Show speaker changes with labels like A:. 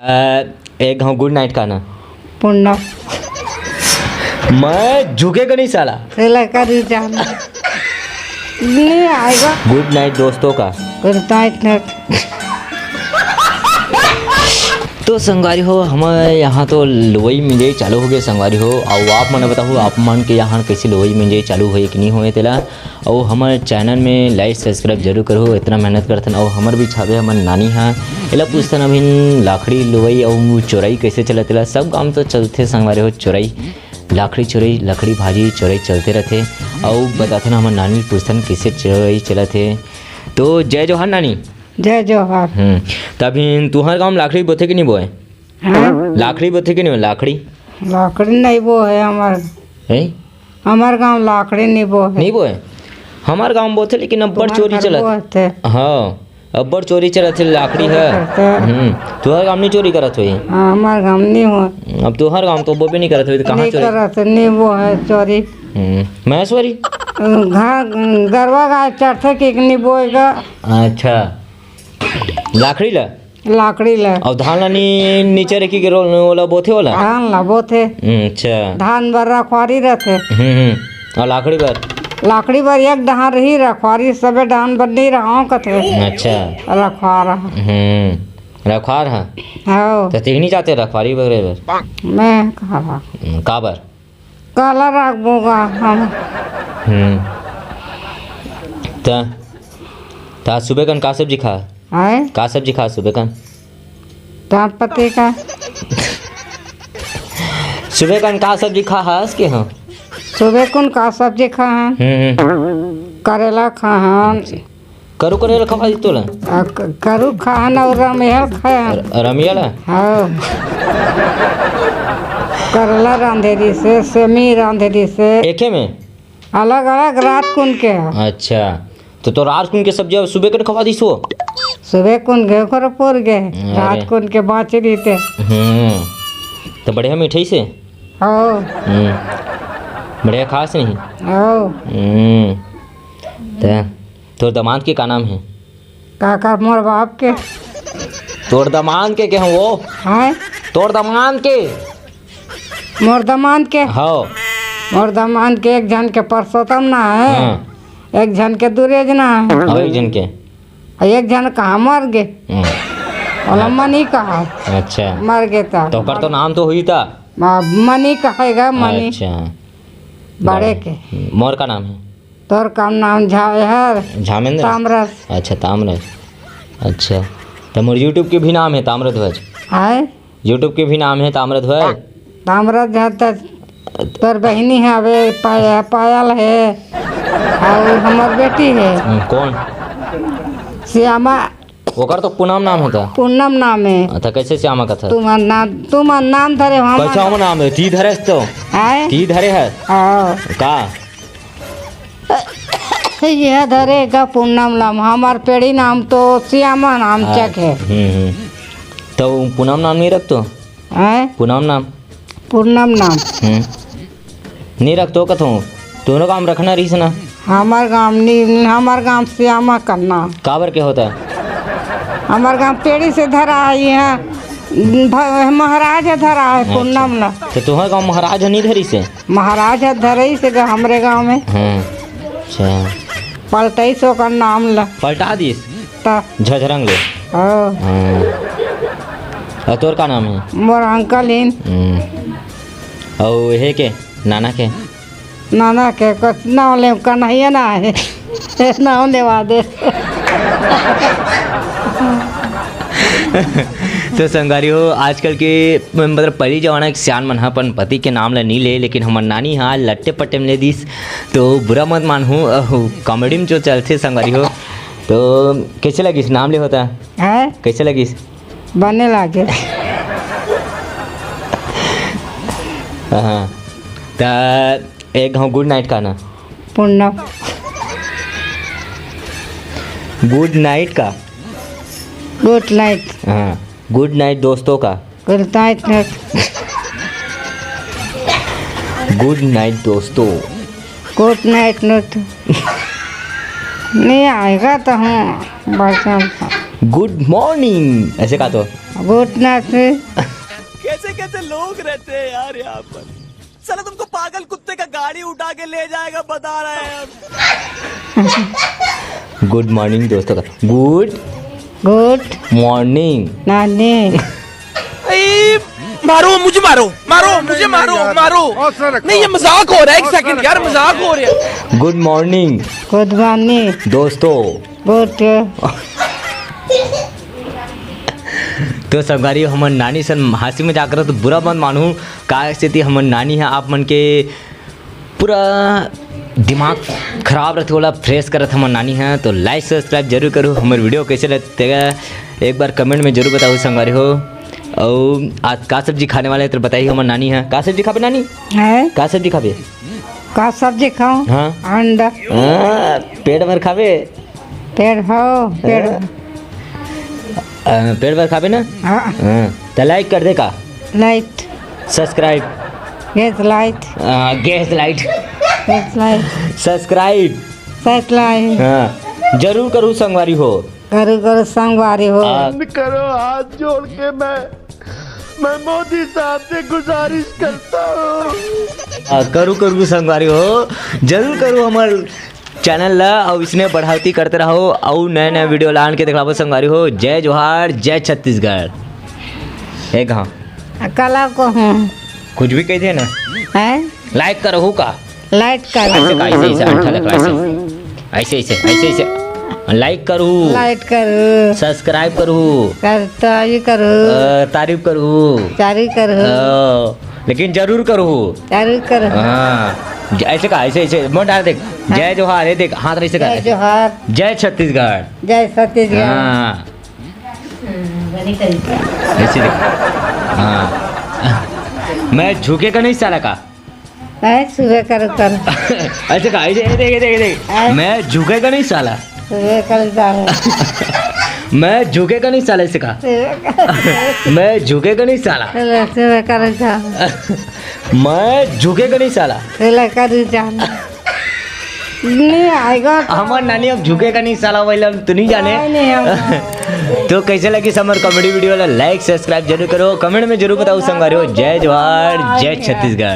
A: एक good night का ना
B: पुण्य
A: मैं झुकेगा नहीं साला।
B: कर जाना नहीं आएगा।
A: गुड नाइट दोस्तों का।
B: Good night.
A: तो संगवारी हो हमारे यहाँ तो लोई मिंजाई चालू हो गए संगवारी हो। और आप मैंने बताओ आप मन के यहाँ कैसे लोई मिंजाई चालू हो कि नहीं होए तेला। और हमारे चैनल में लाइक सब्सक्राइब जरूर करो, इतना मेहनत करथन। और हमार भी छावे हमार नानी हाँ एला पूछतन अभी लाखड़ी लोई और चोराई कैसे चलत तेला। सब काम तो चलते संगवारी हो, चोराई लाखड़ी चोराई लकड़ी भाजी चोराई चलते रहते। और बताते ना हमार नानी पूछतन कैसे चोराई चलत है। तो जय जोहार नानी।
B: जय जोहार।
A: तभी तुहर गाँव लाखड़ी बोथे कि नहीं बोए?
B: हाँ?
A: लाखड़ी बोथे कि नहीं लाखड़ी?
B: लाकड़ी नहीं बो है हमार गांव लाकड़ी नहीं बो है।
A: नहीं बोए हमार गाँव बोथे लेकिन अब्बड़ चोरी चलत। हाँ अब्बड़ चोरी चलत लाखड़ी है। तुहर गाँव नहीं चोरी करत हुई?
B: हाँ हमार गांव नहीं हो।
A: अब तुहर गाँव तो वो भी नहीं करत हुई तो कहाँ चोरी
B: करत नहीं वो है चोरी।
A: महेश्वरी
B: गरवा गाय चढ़ते कि नहीं बोएगा।
A: अच्छा लाखड़ी ला
B: लाकड़ी ला
A: और धान ला नीचे रखी के ओला बोथे वाला
B: धान ला बोथे।
A: अच्छा
B: धान बर रखवारी रहते।
A: और लाखड़ी पर
B: लाकड़ी बर एक डहान रही रखवारी सबे डहान बर नहीं रहा कथे।
A: अच्छा
B: रखवा रहा
A: रखवार हाँ
B: हाँ
A: तो तीन ही जाते रखवारी वगैरह
B: मैं कहा
A: काबर
B: काला रख बोगा हम।
A: ता सुबह कन का सब्जी खा
B: है
A: का सब्जी खा सुबह कन
B: टाट पत्ते का
A: सुबह कन का सब्जी खा हास के हाँ
B: सुबह कौन का सब्जी खान करेला खान
A: करू करे खा दी तोला
B: करू खान और रमेहल खान
A: रमिया ला
B: हाँ करेला रांधेरी से सेमी रांधेरी से
A: एके में
B: अलग अलग रात कुन के है।
A: अच्छा तो रात कुन के सब्जी अब सुबह कर खवा दी सो
B: सुबह कुन गए कर पोर गए रात कुन के बाँच रही थे।
A: तो बढ़िया मिठाई से
B: हो
A: बढ़िया खास नहीं
B: हो
A: तोर दामाद के का नाम है?
B: काका मोर बाप के
A: तोर दामाद के हम वो
B: है
A: तोर दामाद के
B: मोर दमान के
A: हाँ
B: मोर दमान के एक जन के परसोत्तम ना है। एक जन के दुरेज ना है।
A: अब एक जन के
B: एक जन कहाँ मर गए मनी कहा।
A: अच्छा
B: मर गए
A: तो कर तो नाम तो हुई था
B: मनी कहेगा मनी।
A: अच्छा
B: बड़े के
A: मोर का नाम है?
B: तोर का नाम है
A: झामेंद्र
B: ताम्रस। अच्छा
A: ताम्रस। अच्छा तो मोर यूट्यूब के भी नाम है ताम्रध्वज
B: है।
A: यूट्यूब के भी नाम है ताम्रध्वज।
B: ताम्रध्वज तोर बहनी है अबे पायल है और हमार बेटी है
A: कौन?
B: श्यामा।
A: ओकर तो पूनम नाम है था।
B: पूनम नाम है।
A: अच्छा कैसे श्यामा का था?
B: तुम नाम धरे
A: कैसा हम नाम है? ती धरे तो
B: है
A: ती धरे है का
B: यह धरेगा पूनम नाम। हमार पेड़ी नाम तो श्यामा नाम चक है।
A: तो पूनम नाम नहीं रख तो
B: है
A: पूनम नाम
B: पूनम नाम
A: नहीं रख तो कथो दोनों काम रखना रही से ना।
B: हमार गाँव नहीं हमार गाँव श्यामा करना
A: काबर के होता है?
B: हमार गाँव पेड़ी से धरा है यहाँ महाराज है धरा है पूनम ना।
A: तो तुम्हारे गाँव महाराज नहीं धरी से?
B: महाराज है धरई से हमरे गाँव में।
A: अच्छा
B: पलटई सो का नाम ला
A: पलटा दीस
B: ता
A: झझरंग ले। और तोर का नाम है?
B: मोर अंकल इन
A: और हे के नाना के
B: नाना के कुछ नाम ले कन्हैया ना है नाम लेवा दे।
A: तो संगारी हो आजकल के मतलब पहली जमाना के सियान मन अपन पति के नाम ला नहीं ले लेकिन हमार नानी हाँ लट्टे पट्टे में ले दीस। तो बुरा मत मानूँ कॉमेडी में जो चलते संगारी हो। तो कैसे लगिस नाम ले होता
B: है
A: कैसे लगिस?
B: बने लागे।
A: हाँ तो एक गुड नाइट का ना
B: पुण्य
A: गुड नाइट का।
B: Good night.
A: हाँ गुड नाइट दोस्तों का।
B: Good night.
A: गुड नाइट दोस्तों।
B: गुड नाइट नहीं आएगा तो हूँ बरसात।
A: गुड मॉर्निंग ऐसे कहा तो
B: गुड नाइट।
C: कैसे कैसे लोग रहते हैं यार यहाँ पर। साला तुमको पागल कुत्ते का गाड़ी उठा के ले जाएगा बता रहे हैं हम।
A: गुड मॉर्निंग दोस्तों का गुड मॉर्निंग।
B: नानी
C: मारो मुझे मारो मुझे मारो नहीं ये मजाक हो रहा है। एक सेकंड यार मजाक हो रहा है।
A: Good morning
B: good morning.
A: दोस्तों।
B: गुड
A: तो संगारी हमर नानी सन हंसी में जाकर तो बुरा मत मानू का स्थिति हमर नानी है आप मन के पूरा दिमाग खराब रहते वाला फ्रेश करत हमर नानी है। तो लाइक सब्सक्राइब जरूर करो। हमारे वीडियो कैसे लगते हैं एक बार कमेंट में जरूर बताओ संगारी हो। और आज का सब्जी खाने वाले तो बताइए हमार नानी है का सब्जी खाबे नानी
B: है
A: का सब्जी खाबे
B: का सब्जी खाऊं?
A: हाँ
B: अंडा
A: पेट भर खाबे
B: पेड़ हो पेड़
A: पेट भर खाबे ना।
B: हाँ
A: तो लाइक कर दे का
B: light
A: subscribe
B: gas light
A: gas light
B: gas light
A: subscribe
B: site light
A: हाँ जरूर करूँ संगवारी हो।
B: करू करू संगवारी हो।
C: करो हाथ जोड़ के मैं मोदी साहब से गुजारिश करता हूँ।
A: करू संगवारी हो जरूर करूँ हमार चैनल ला और इसने बढ़ावती करते रहो और नए नए वीडियो लान के दिखाबो संगवारी हो। जय जोहार जय छत्तीसगढ़। एक हाँ
B: कला को हूँ
A: कुछ भी कहते हैं ना
B: है
A: लाइक करो का
B: लाइट का
A: ऐसे अंठा लग ऐसे ऐसे लाइक करू
B: लाइट करू
A: सब्सक्राइब करू
B: करता ये करू
A: तारीफ करू
B: चारी करू
A: लेकिन जरूर करू
B: चारू करू।
A: हाँ ऐसे का ऐसे मोट डाल देख जय जोहार देख हाथ ऐसे
B: जय
A: कर
B: जोहार
A: जय छत्तीसगढ़
B: जय छत्तीसगढ़।
A: हाँ ऐसे देख हाँ मैं झुकेगा नहीं साला का
B: है सुबह करू करू
A: ऐसे का ऐसे देख मैं झुकेगा नहीं साला
B: सुबह करू जाओ
A: मैं झुकेगा नहीं साला ऐसे का मैं झुकेगा नहीं साला
B: सुबह करू जाओ
A: मैं झुकेगा नहीं साला
B: सुबह करू जाओ नहीं आएगा
A: हमार नानी अब झुकेगा नहीं साला वही तो नहीं जाने।
B: नहीं हम
A: तो कैसे लगी summer comedy video like subscribe जरूर करो कमेंट में जरूर बताओ संगारी हो। जय जोहार जय छत्तीसगढ़।